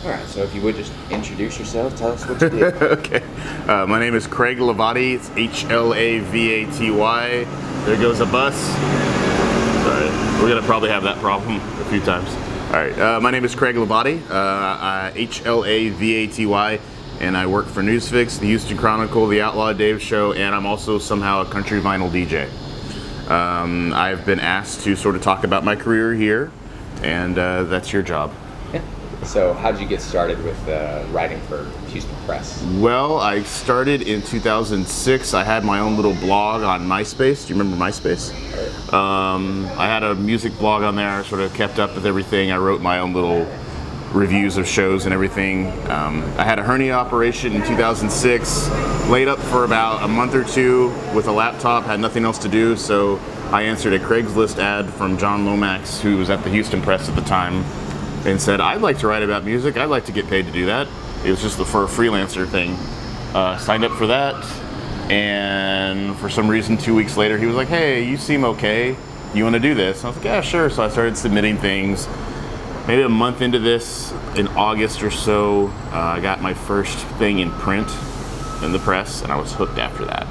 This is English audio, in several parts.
All right, so if you would just introduce yourself, tell us what you do. Okay. My name is Craig Hlavaty. It's Hlavaty. There goes a bus. Sorry, we're going to probably have that problem a few times. All right, my name is Craig Hlavaty, Hlavaty, and I work for Newsfix, the Houston Chronicle, the Outlaw Dave Show, and I'm also somehow a country vinyl DJ. I've been asked to sort of talk about my career here, and that's your job. Yeah. So how did you get started with writing for Houston Press? Well, I started in 2006. I had my own little blog on MySpace. Do you remember MySpace? I had a music blog on there. I sort of kept up with everything. I wrote my own little reviews of shows and everything. I had a hernia operation in 2006, laid up for about a month or two with a laptop, had nothing else to do, so I answered a Craigslist ad from John Lomax, who was at the Houston Press at the time, and said, I'd like to write about music, I'd like to get paid to do that. It was just for a freelancer thing. Signed up for that, and for some reason 2 weeks later he was like, hey, you seem okay, you want to do this? And I was like, yeah, sure. So I started submitting things. Maybe a month into this, in August or so, I got my first thing in print in the press, and I was hooked after that.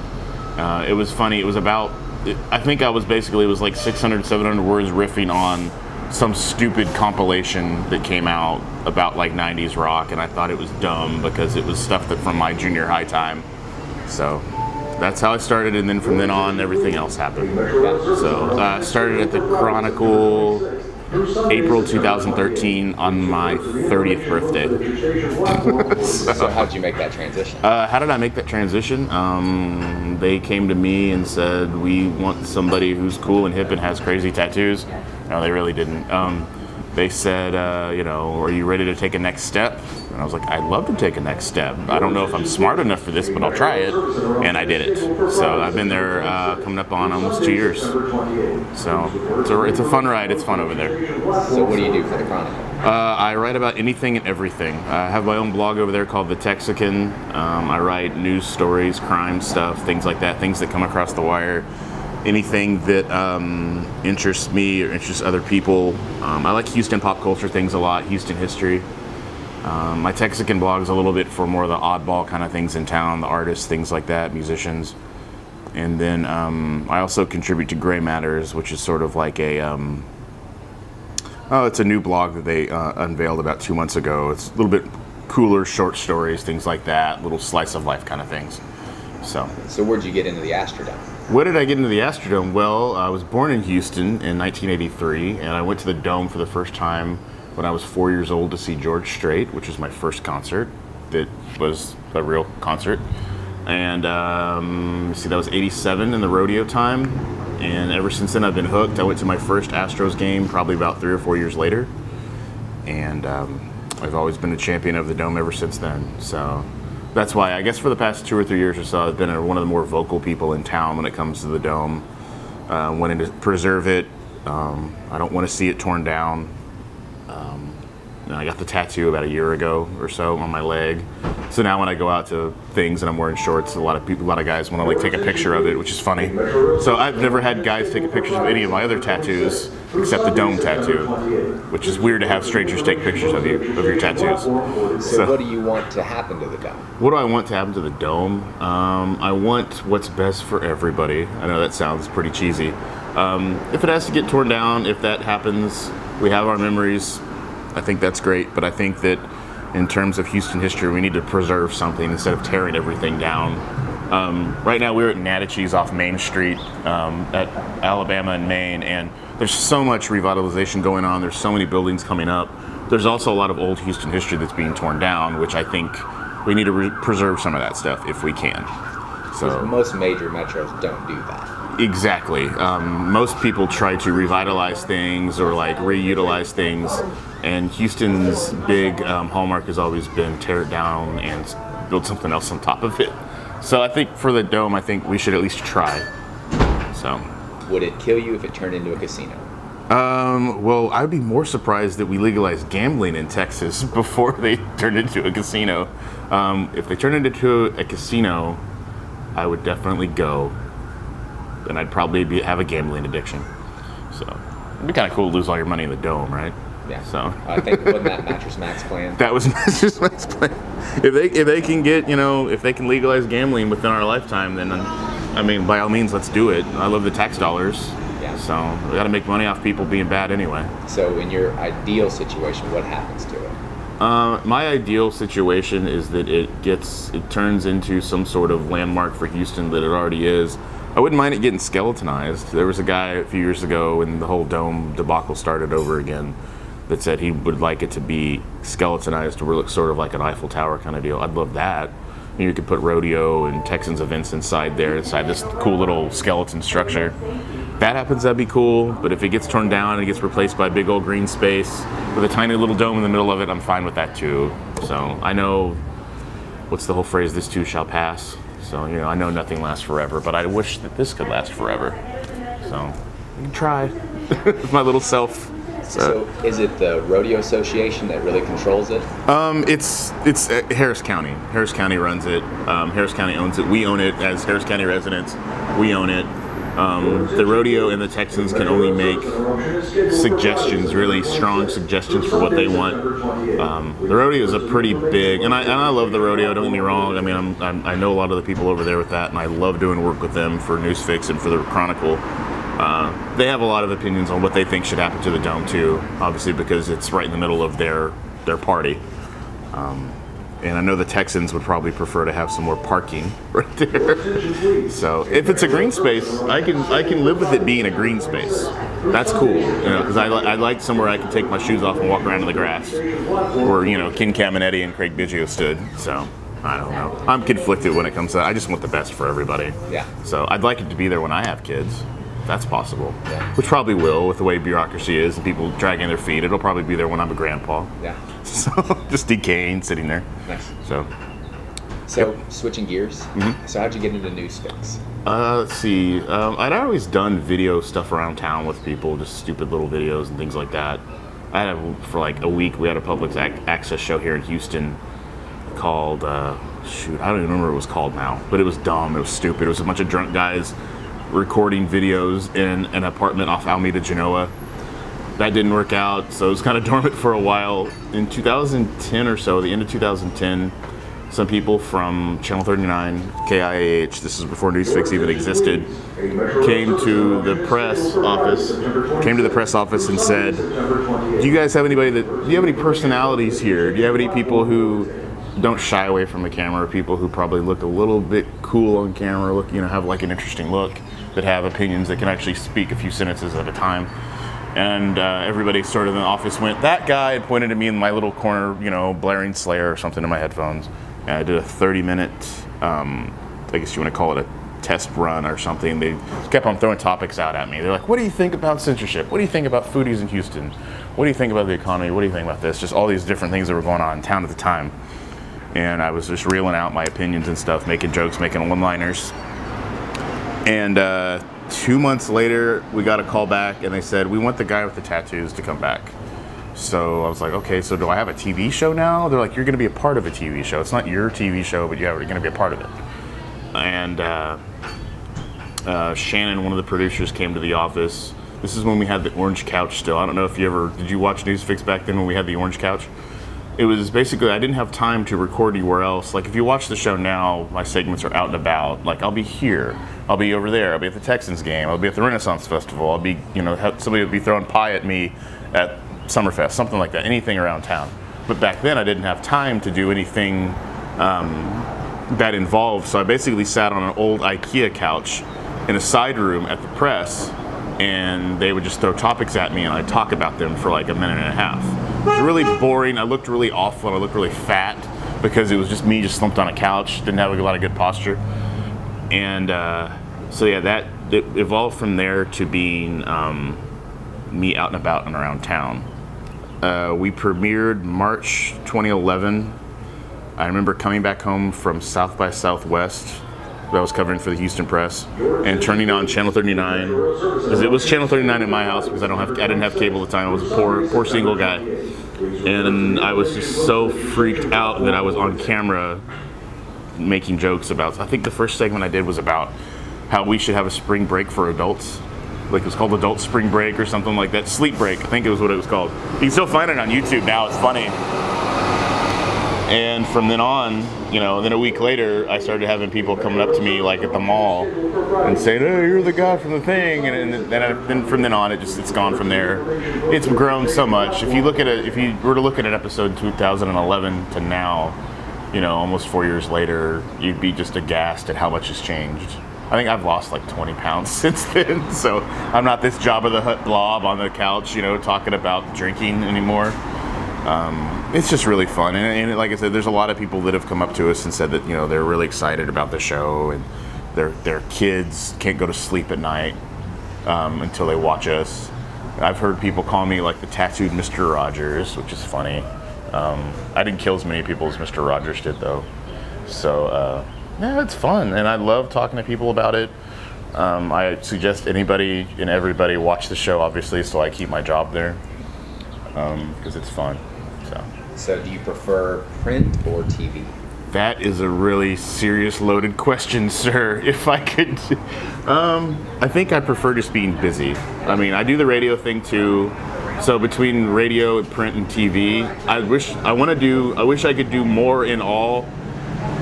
It was funny. It was about, I think I was basically, it was like 600, 700 words riffing on some stupid compilation that came out about like 90s rock, and I thought it was dumb because it was stuff that from my junior high time. So that's how I started, and then from then on, everything else happened. So I started at the Chronicle April 2013 on my 30th birthday. So how did you make that transition? How did I make that transition? They came to me and said, we want somebody who's cool and hip and has crazy tattoos. No, they really didn't. They said, are you ready to take a next step? And I was like, I'd love to take a next step. I don't know if I'm smart enough for this, but I'll try it. And I did it. So I've been there coming up on almost 2 years. So it's a fun ride. It's fun over there. So what do you do for the Chronicle? I write about anything and everything. I have my own blog over there called The Texican. I write news stories, crime stuff, things like that, things that come across the wire. Anything that interests me or interests other people. I like Houston pop culture things a lot, Houston history. My Texican blog is a little bit for more of the oddball kind of things in town, the artists, things like that, musicians. And then I also contribute to Gray Matters, which is sort of like it's a new blog that they unveiled about 2 months ago. It's a little bit cooler, short stories, things like that, little slice of life kind of things. So where'd you get into the Astrodome? Where did I get into the Astrodome? Well, I was born in Houston in 1983, and I went to the Dome for the first time when I was 4 years old to see George Strait, which was my first concert that was a real concert. And that was 87 in the rodeo time, and ever since then I've been hooked. I went to my first Astros game probably about 3 or 4 years later, and I've always been a champion of the Dome ever since then. So that's why, I guess for the past 2 or 3 years or so, I've been one of the more vocal people in town when it comes to the Dome. Wanting to preserve it. I don't want to see it torn down. I got the tattoo about a year ago or so on my leg. So now when I go out to things and I'm wearing shorts, a lot of guys want to take a picture of it, which is funny. So I've never had guys take pictures of any of my other tattoos except the Dome tattoo, which is weird to have strangers take pictures of your tattoos. So what do you want to happen to the Dome? What do I want to happen to the Dome? I want what's best for everybody. I know that sounds pretty cheesy. If it has to get torn down, if that happens, we have our memories. I think that's great, but I think that in terms of Houston history, we need to preserve something instead of tearing everything down. Right now, we're at Natachie's off Main Street at Alabama and Maine, and there's so much revitalization going on. There's so many buildings coming up. There's also a lot of old Houston history that's being torn down, which I think we need to preserve some of that stuff if we can. So most major metros don't do that. Exactly. Most people try to revitalize things or reutilize things, and Houston's big hallmark has always been tear it down and build something else on top of it. So I think for the Dome, I think we should at least try. So, would it kill you if it turned into a casino? Well, I'd be more surprised that we legalized gambling in Texas before they turned into a casino. If they turned it into a casino, I would definitely go. And I'd probably have a gambling addiction. So it'd be kind of cool to lose all your money in the Dome, right? Yeah. So I think wasn't that Mattress Max plan? that was just my plan. If they can get, if they can legalize gambling within our lifetime, then I mean, by all means, let's do it. I love the tax dollars. Yeah. So we got to make money off people being bad anyway. So in your ideal situation, what happens to it? My ideal situation is that it turns into some sort of landmark for Houston that it already is. I wouldn't mind it getting skeletonized. There was a guy a few years ago when the whole dome debacle started over again that said he would like it to be skeletonized to where it looks sort of like an Eiffel Tower kind of deal. I'd love that. You could put rodeo and Texans events inside this cool little skeleton structure. If that happens, that'd be cool. But if it gets torn down and it gets replaced by a big old green space with a tiny little dome in the middle of it, I'm fine with that too. So I know, what's the whole phrase, this too shall pass. So, I know nothing lasts forever, but I wish that this could last forever. So, you can try with my little self. So is it the Rodeo Association that really controls it? It's Harris County. Harris County runs it. Harris County owns it. We own it as Harris County residents. We own it. The rodeo and the Texans can only make suggestions, really strong suggestions for what they want. The rodeo is a pretty big, and I love the rodeo. Don't get me wrong. I mean, I know a lot of the people over there with that, and I love doing work with them for Newsfix and for the Chronicle. They have a lot of opinions on what they think should happen to the dome too, obviously because it's right in the middle of their party. And I know the Texans would probably prefer to have some more parking right there. So if it's a green space, I can live with it being a green space. That's cool, because I like somewhere I can take my shoes off and walk around in the grass, where Ken Caminetti and Craig Biggio stood. So I don't know. I'm conflicted when it comes to that. I just want the best for everybody. Yeah. So I'd like it to be there when I have kids. That's possible. Yeah. Which probably will, with the way bureaucracy is and people dragging their feet. It'll probably be there when I'm a grandpa. Yeah. So just decaying, sitting there. Nice. So yep. Switching gears. Mm-hmm. So how'd you get into Newsfix? Let's see. I'd always done video stuff around town with people, just stupid little videos and things like that. For like a week, we had a public access show here in Houston called, I don't even remember what it was called now, but it was dumb. It was stupid. It was a bunch of drunk guys recording videos in an apartment off Alameda, Genoa. That didn't work out, so it was kind of dormant for a while. In 2010 or so, the end of 2010, some people from Channel 39, KIAH, this is before Newsfix even existed, came to the press office and said, do you have any personalities here? Do you have any people who don't shy away from the camera, people who probably look a little bit cool on camera, have like an interesting look, that have opinions that can actually speak a few sentences at a time? And everybody sort of in the office went, that guy, and pointed at me in my little corner, blaring Slayer or something in my headphones. And I did a 30-minute, I guess you want to call it a test run or something. They kept on throwing topics out at me. They're like, what do you think about censorship? What do you think about foodies in Houston? What do you think about the economy? What do you think about this? Just all these different things that were going on in town at the time. And I was just reeling out my opinions and stuff, making jokes, making one-liners. And 2 months later, we got a call back, and they said, we want the guy with the tattoos to come back. So I was like, okay, so do I have a TV show now? They're like, you're going to be a part of a TV show. It's not your TV show, but you're going to be a part of it. And Shannon, one of the producers, came to the office. This is when we had the orange couch still. I don't know if did you watch Newsfix back then when we had the orange couch? It was basically, I didn't have time to record anywhere else. Like, if you watch the show now, my segments are out and about. Like, I'll be here, I'll be over there, I'll be at the Texans game, I'll be at the Renaissance Festival, I'll be, somebody would be throwing pie at me at Summerfest, something like that, anything around town. But back then, I didn't have time to do anything that involved, so I basically sat on an old IKEA couch in a side room at the press, and they would just throw topics at me, and I'd talk about them for like a minute and a half. It was really boring. I looked really awful, and I looked really fat because it was just me just slumped on a couch, didn't have a lot of good posture. And so yeah, it evolved from there to being me out and about and around town. We premiered March 2011. I remember coming back home from South by Southwest that I was covering for the Houston Press, and turning on Channel 39, because it was Channel 39 in my house because I didn't have cable at the time. I was a poor single guy, and I was just so freaked out that I was on camera making jokes about. I think the first segment I did was about how we should have a spring break for adults. Like it was called Adult Spring Break or something like that. Sleep Break, I think it was what it was called. You can still find it on YouTube now. It's funny. And from then on, then a week later, I started having people coming up to me like at the mall and saying, "Hey, you're the guy from the thing." And then from then on, it's gone from there. It's grown so much. If you were to look at an episode in 2011 to now, almost 4 years later, you'd be just aghast at how much has changed. I think I've lost like 20 pounds since then, so I'm not this Jabba the Hutt blob on the couch, talking about drinking anymore. It's just really fun, and like I said, there's a lot of people that have come up to us and said that they're really excited about the show, and their kids can't go to sleep at night until they watch us. I've heard people call me like the tattooed Mr. Rogers, which is funny. I didn't kill as many people as Mr. Rogers did, though. So yeah, it's fun, and I love talking to people about it. I suggest anybody and everybody watch the show, obviously, so I keep my job there, because it's fun. So do you prefer print or TV? That is a really serious, loaded question, sir. If I could, I think I prefer just being busy. I mean, I do the radio thing too. So between radio, print, and TV, I wish I could do more in all,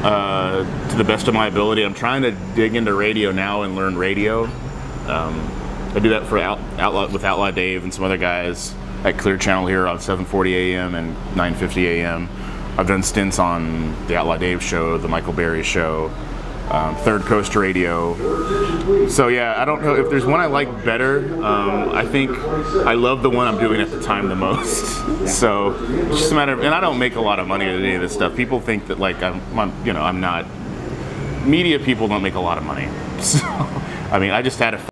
to the best of my ability. I'm trying to dig into radio now and learn radio. I do that for with Outlaw Dave and some other guys at Clear Channel here on 740 AM and 950 AM. I've done stints on the Outlaw Dave show, the Michael Berry show, Third Coast Radio. So yeah, I don't know if there's one I like better. I think I love the one I'm doing at the time the most. So it's just a matter of, and I don't make a lot of money at any of this stuff. People think that like I'm not. Media people don't make a lot of money. So I mean, I just had a